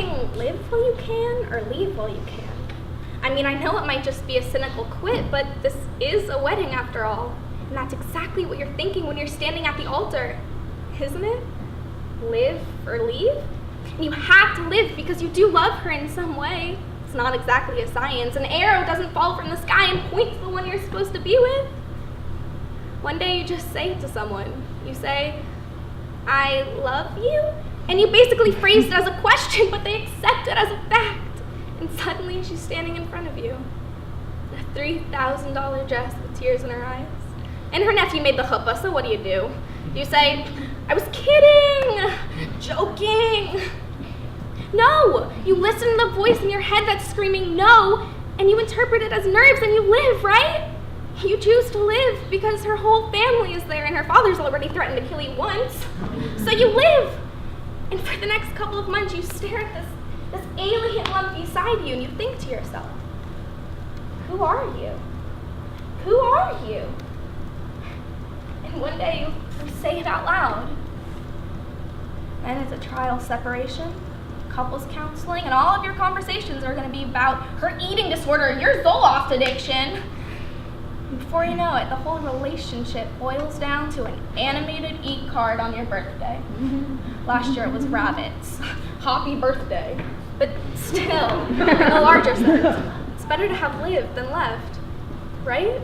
Live while you can or leave while you can? I mean, I know it might just be a cynical quit, but this is a wedding after all. And that's exactly what you're thinking when you're standing at the altar, isn't it? Live or leave? And you have to live because you do love her in some way. It's not exactly a science. An arrow doesn't fall from the sky and point to the one you're supposed to be with. One day you just say it to someone. You say, I love you? And you basically phrased it as a question, but they accept it as a fact. And suddenly she's standing in front of you. In a $3,000 dress with tears in her eyes. And her nephew made the chuppah, so what do? You say, I was kidding, joking. No, you listen to the voice in your head that's screaming no, and you interpret it as nerves and you live, right? You choose to live because her whole family is there and her father's already threatened to kill you once. So you live. And for the next couple of months, you stare at this alien lump beside you and you think to yourself, who are you? Who are you? And one day you say it out loud. And it's a trial separation, couples counseling, and all of your conversations are going to be about her eating disorder, your Zoloft addiction. And before you know it, the whole relationship boils down to an animated eat card on your birthday. Last year it was rabbits. Happy birthday. But still, in the larger sense, it's better to have lived than left, right?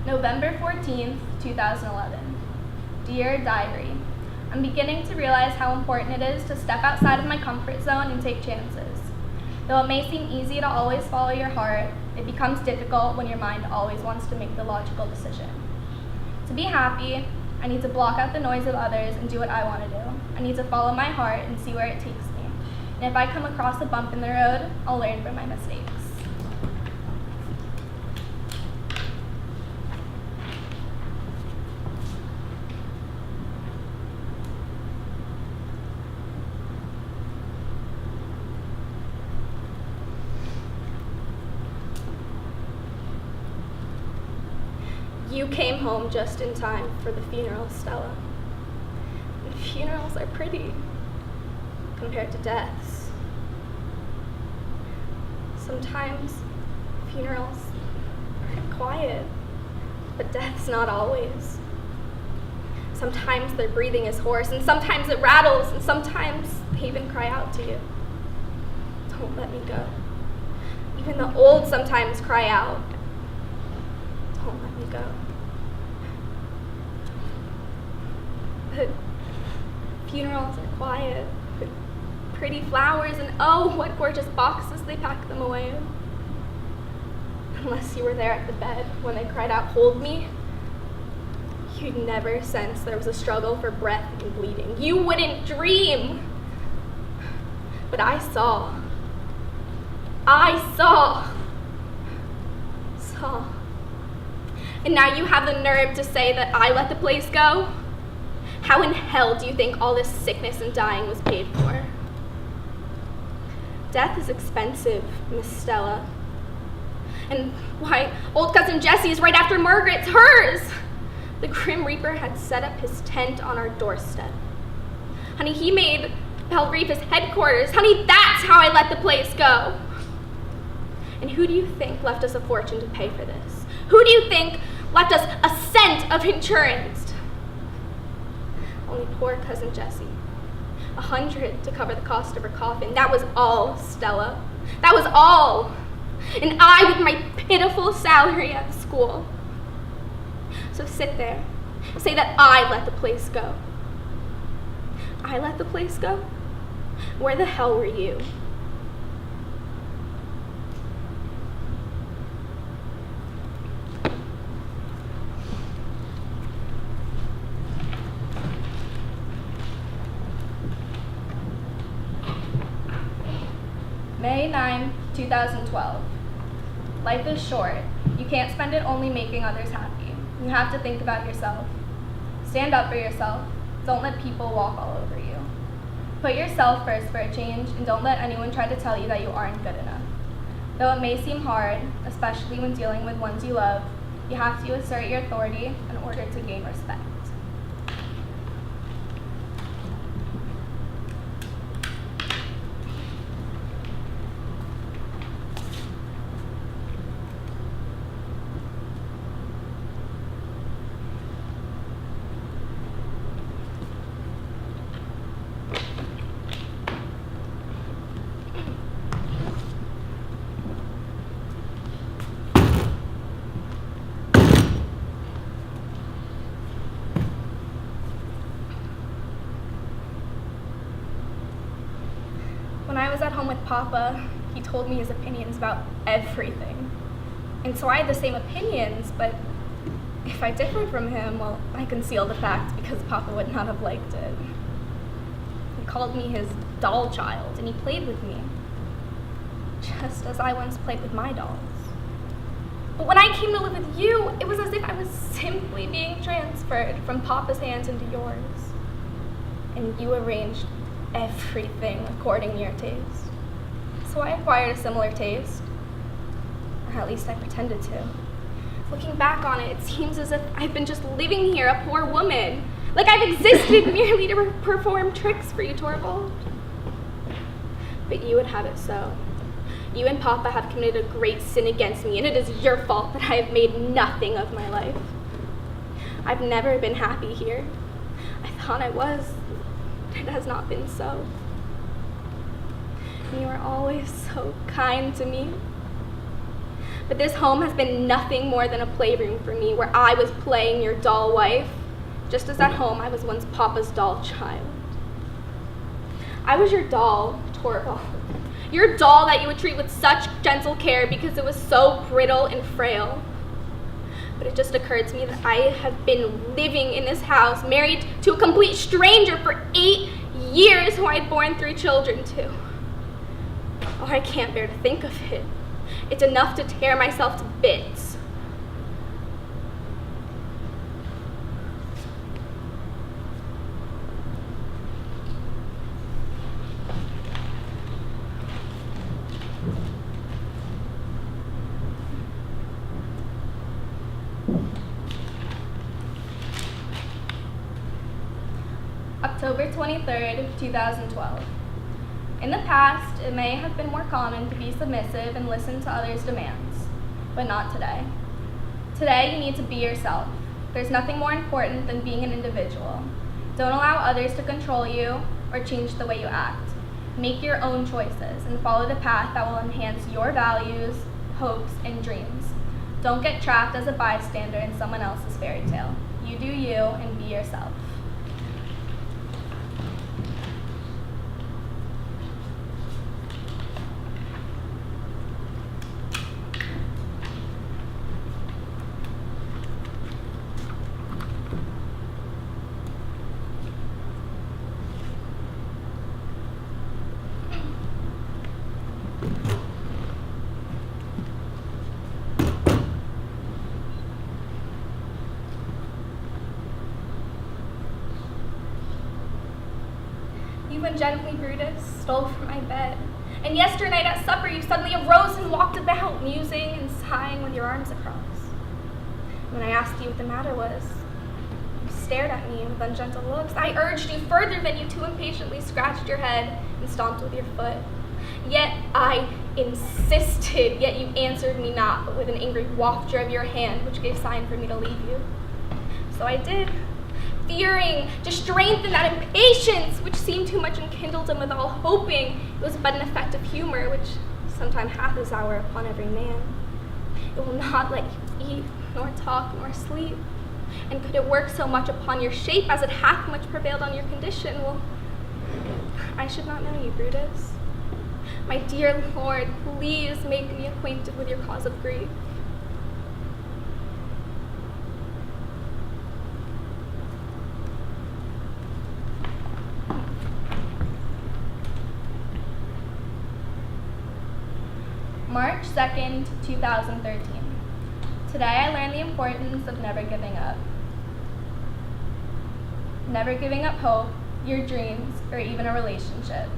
November 14th, 2011. Dear Diary, I'm beginning to realize how important it is to step outside of my comfort zone and take chances. Though it may seem easy to always follow your heart, it becomes difficult when your mind always wants to make the logical decision. To be happy, I need to block out the noise of others and do what I want to do. I need to follow my heart and see where it takes me. And if I come across a bump in the road, I'll learn from my mistakes. You came home just in time for the funeral, Stella. And funerals are pretty compared to deaths. Sometimes funerals are quiet, but death's not always. Sometimes their breathing is hoarse, and sometimes it rattles, and sometimes they even cry out to you. Don't let me go. Even the old sometimes cry out. Don't let me go. But funerals are quiet, with pretty flowers, and oh, what gorgeous boxes they pack them away in. Unless you were there at the bed when they cried out, hold me, you'd never sense there was a struggle for breath and bleeding. You wouldn't dream. But I saw. And now you have the nerve to say that I let the place go? How in hell do you think all this sickness and dying was paid for? Death is expensive, Miss Stella. And why, old cousin Jessie is right after Margaret's, hers! The Grim Reaper had set up his tent on our doorstep. Honey, he made Belle Reef his headquarters. Honey, that's how I let the place go. And who do you think left us a fortune to pay for this? Who do you think left us a cent of insurance? Only poor cousin Jessie. $100 to cover the cost of her coffin. That was all, Stella. That was all. And I with my pitiful salary at the school. So sit there. Say that I let the place go. I let the place go? Where the hell were you? May 9, 2012. Life is short. You can't spend it only making others happy. You have to think about yourself. Stand up for yourself. Don't let people walk all over you. Put yourself first for a change, and don't let anyone try to tell you that you aren't good enough. Though it may seem hard, especially when dealing with ones you love, you have to assert your authority in order to gain respect. When I was at home with Papa, he told me his opinions about everything. And so I had the same opinions, but if I differed from him, well, I concealed the fact because Papa would not have liked it. He called me his doll child, and he played with me, just as I once played with my dolls. But when I came to live with you, it was as if I was simply being transferred from Papa's hands into yours. And you arranged everything according to your taste. So I acquired a similar taste, or at least I pretended to. Looking back on it, it seems as if I've been just living here, a poor woman, like I've existed merely to perform tricks for you, Torvald. But you would have it so. You and Papa have committed a great sin against me, and it is your fault that I have made nothing of my life. I've never been happy here. I thought I was. It has not been so. And you are always so kind to me. But this home has been nothing more than a playroom for me, where I was playing your doll wife, just as at home I was once Papa's doll child. I was your doll, Torvald. Your doll that you would treat with such gentle care because it was so brittle and frail. But it just occurred to me that I have been living in this house, married to a complete stranger for 8 years who I had borne 3 children to. Oh, I can't bear to think of it. It's enough to tear myself to bits. October 23rd, 2012. In the past, it may have been more common to be submissive and listen to others' demands, but not today. Today, you need to be yourself. There's nothing more important than being an individual. Don't allow others to control you or change the way you act. Make your own choices and follow the path that will enhance your values, hopes, and dreams. Don't get trapped as a bystander in someone else's fairy tale. You do you and be yourself. You ungently, Brutus, stole from my bed. And yesternight at supper you suddenly arose and walked about, musing and sighing with your arms across. When I asked you what the matter was, you stared at me with ungentle looks. I urged you further, then you too impatiently scratched your head and stomped with your foot. Yet I insisted, yet you answered me not, but with an angry wafture of your hand, which gave sign for me to leave you. So I did, fearing to strengthen that impatience which seemed too much enkindled, and withal hoping it was but an effect of humor, which sometime hath his hour upon every man. It will not let you eat, nor talk, nor sleep. And could it work so much upon your shape as it hath much prevailed on your condition, well, I should not know you, Brutus. My dear Lord, please make me acquainted with your cause of grief. March 2nd, 2013. Today I learned the importance of never giving up. Never giving up hope, your dreams, or even a relationship.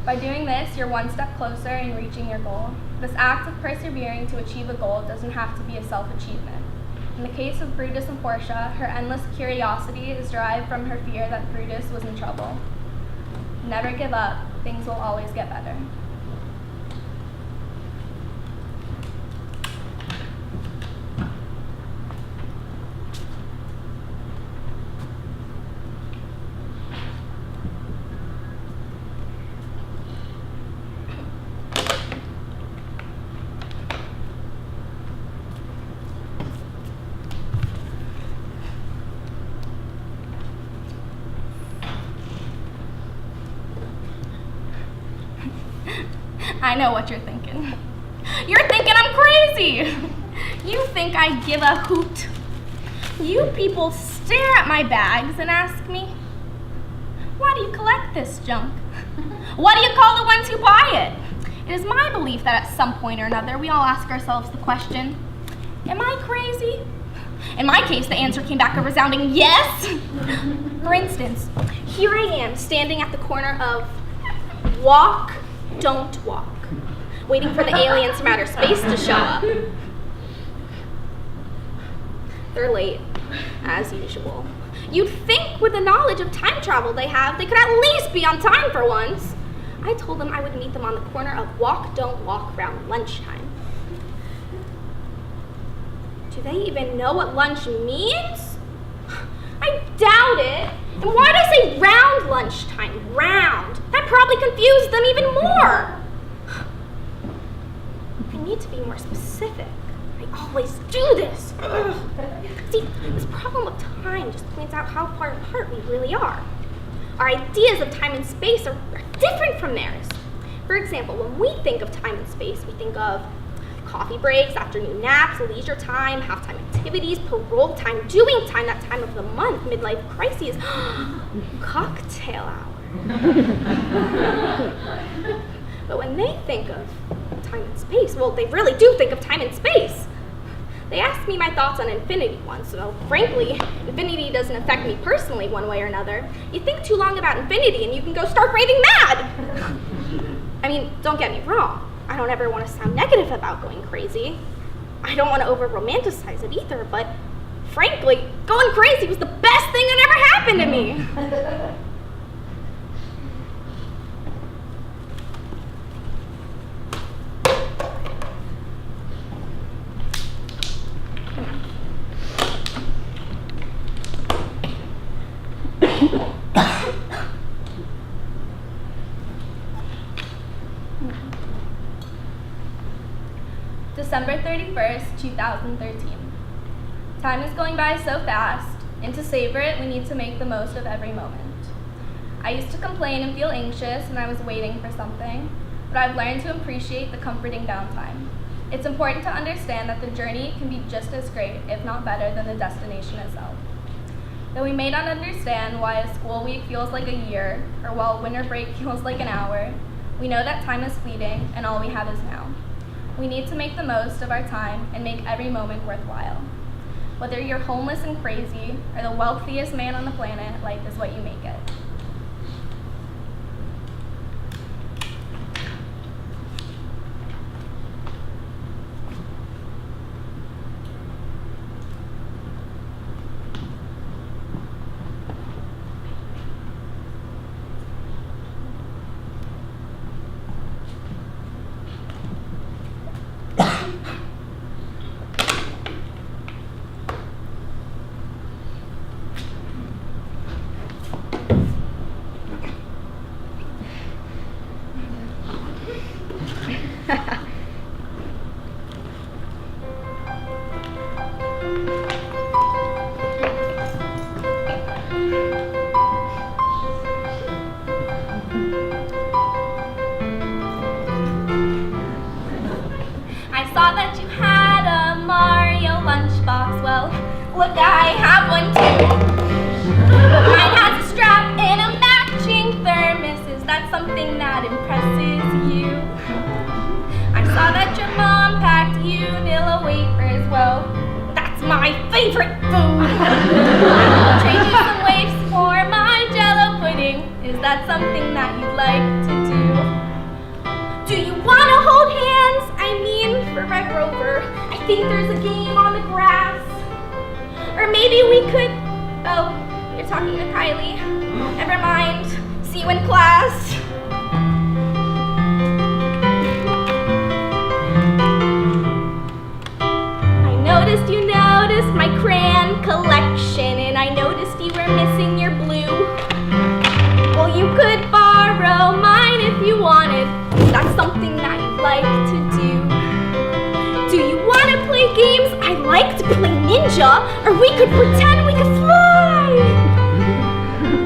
By doing this, you're one step closer in reaching your goal. This act of persevering to achieve a goal doesn't have to be a self-achievement. In the case of Brutus and Portia, her endless curiosity is derived from her fear that Brutus was in trouble. Never give up, things will always get better. I know what you're thinking. You're thinking I'm crazy. You think I give a hoot. You people stare at my bags and ask me, why do you collect this junk? What do you call the ones who buy it? It is my belief that at some point or another we all ask ourselves the question, am I crazy? In my case, the answer came back a resounding yes. For instance, here I am standing at the corner of Walk, Don't Walk, waiting for the aliens from outer space to show up. They're late, as usual. You'd think with the knowledge of time travel they have, they could at least be on time for once. I told them I would meet them on the corner of Walk, Don't Walk around lunchtime. Do they even know what lunch means? I doubt it. And why did I say round lunchtime? Round. That probably confused them even more. I need to be more specific. I always do this. Ugh. See, this problem of time just points out how far apart we really are. Our ideas of time and space are different from theirs. For example, when we think of time and space, we think of coffee breaks, afternoon naps, leisure time, halftime activities, parole time, doing time, that time of the month, midlife crises, cocktail hour. But when they think of time and space, well, they really do think of time and space. They asked me my thoughts on infinity once, so frankly, infinity doesn't affect me personally one way or another. You think too long about infinity and you can go stark raving mad. I mean, don't get me wrong. I don't ever want to sound negative about going crazy. I don't want to over-romanticize it either, but frankly, going crazy was the best thing that ever happened to me. December 31st, 2013. Time is going by so fast, and to savor it, we need to make the most of every moment. I used to complain and feel anxious when I was waiting for something, but I've learned to appreciate the comforting downtime. It's important to understand that the journey can be just as great, if not better, than the destination itself. Though we may not understand why a school week feels like a year, or while winter break feels like an hour, we know that time is fleeting, and all we have is now. We need to make the most of our time and make every moment worthwhile. Whether you're homeless and crazy, or the wealthiest man on the planet, life is what you make it. Look, I have one too. Mine has a strap and a matching thermos. Is that something that impresses you? I saw that your mom packed you vanilla wafers. Well, that's my favorite food. Trade you some wafers for my jelly that something that you'd like to do? Do you want to hold hands? I mean, for Red Rover, I think there's a game on the grass. Or maybe we could... Oh, you're talking to Kylie. Never mind. See you in class. I noticed you noticed my crayon collection, and I noticed you were missing your blue. Well, you could borrow mine if you wanted. That's something that you'd like to do. Do you want to play games? I like to play ninja, or we could pretend we could fly.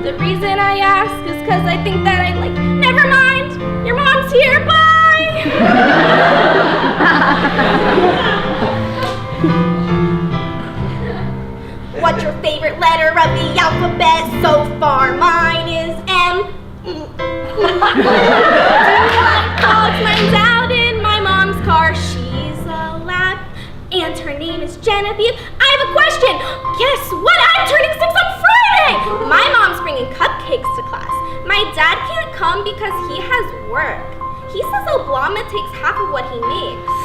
The reason I ask is because I think that I'd like... Never mind! Your mom's here, bye! What's your favorite letter of the alphabet? So far, mine is M. Do you like dogs? Mine's out in my mom's car. She's a lab, and her name is Genevieve. I have a question. Guess what? I'm turning 6 on Friday. My mom's bringing cupcakes to class. My dad can't come because he has work. He says Oblama takes half of what he makes.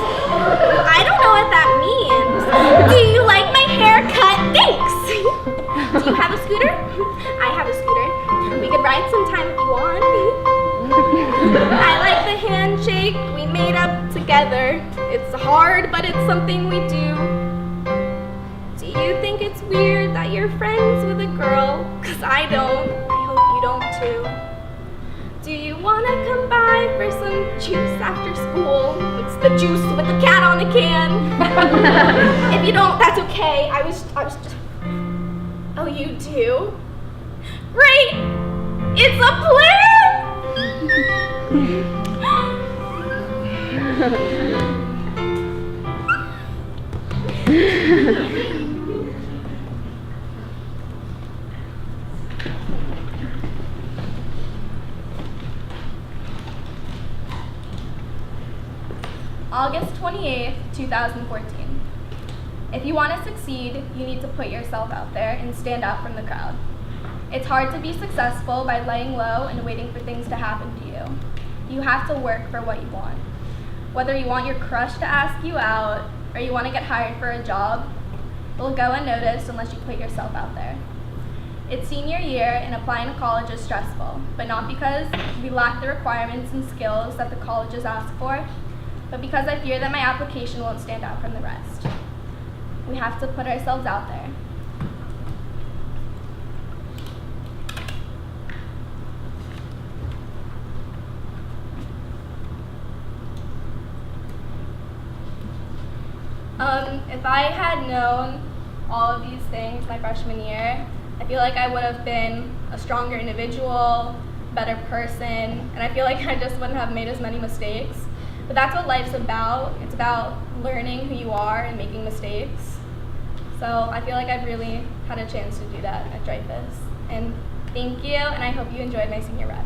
I don't know what that means. Do you like my haircut? Thanks. Do you have a scooter? I have a scooter. We could ride sometime if you want. I like the handshake we made up together. It's hard, but it's something we do. Do you think it's weird that you're friends with a girl? 'Cause I don't. I hope you don't too. Do you want to come by for some juice after school? It's the juice with the cat on the can. If you don't, that's okay. I was just... Oh, you do? Great! It's a plan! August 28th, 2014. If you want to succeed, you need to put yourself out there and stand out from the crowd. It's hard to be successful by laying low and waiting for things to happen to you. You have to work for what you want. Whether you want your crush to ask you out or you want to get hired for a job, it'll go unnoticed unless you put yourself out there. It's senior year and applying to college is stressful, but not because we lack the requirements and skills that the colleges ask for, but because I fear that my application won't stand out from the rest. We have to put ourselves out there. If I had known all of these things my freshman year, I feel like I would have been a stronger individual, better person, and I feel like I just wouldn't have made as many mistakes. But that's what life's about. It's about learning who you are and making mistakes. So I feel like I've really had a chance to do that at Dreyfus. And thank you, and I hope you enjoyed my senior rep.